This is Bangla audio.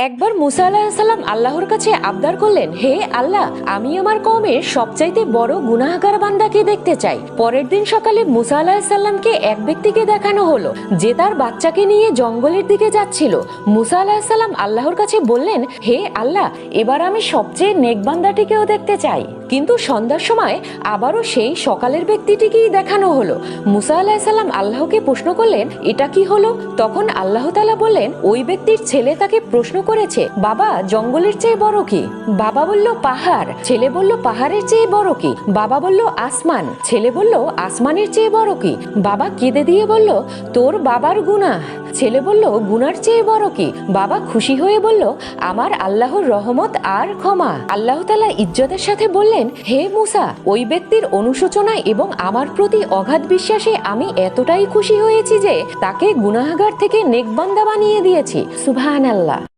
একবার মুসা আলাইহিস সালাম আল্লাহর কাছে আবদার করলেন, হে আল্লাহ, আমি আমার কওমের সবচাইতে বড় গুনাহগার বান্দাকে দেখতে চাই। পরের দিন সকালে মুসা আলাইহিস সালামকে এক ব্যক্তিকে দেখানো হলো যে তার বাচ্চাকে নিয়ে জঙ্গলের দিকে যাচ্ছিল। মুসা আলাইহিস সালাম আল্লাহর কাছে বললেন, হে আল্লাহ, এবার আমি সবচেয়ে নেক বান্দাটিকেও দেখতে চাই। কিন্তু সন্ধ্যার সময় আবারও সেই সকালের ব্যক্তিটিকেই দেখানো হলো। মুসা আলাইহিস সালাম আল্লাহকে প্রশ্ন করলেন, এটা কি হলো? তখন আল্লাহ তাআলা বললেন, ওই ব্যক্তির ছেলে তাকে প্রশ্ন করেছে, বাবা, জঙ্গলের চেয়ে বড় কি? বাবা বলল, পাহাড়। ছেলে বলল, পাহাড়ের চেয়ে বড় কি? বাবা বলল, আসমান। ছেলে বলল, আসমানের চেয়ে বড় কি? বাবা কেঁদে দিয়ে বলল, তোর বাবার গুনাহ। ছেলে বলল, গুনার চেয়ে বড় কি? বাবা খুশি হয়ে বলল, আমার আল্লাহর রহমত আর ক্ষমা। আল্লাহ তাআলা ইজ্জতের সাথে বললেন, হে মুসা, ওই ব্যক্তির অনুশোচনায় এবং আমার প্রতি অগাধ বিশ্বাসে আমি এতটাই খুশি হয়েছি যে তাকে গুনাহগার থেকে নেক বান্দা বানিয়ে দিয়েছি। সুবহানাল্লাহ।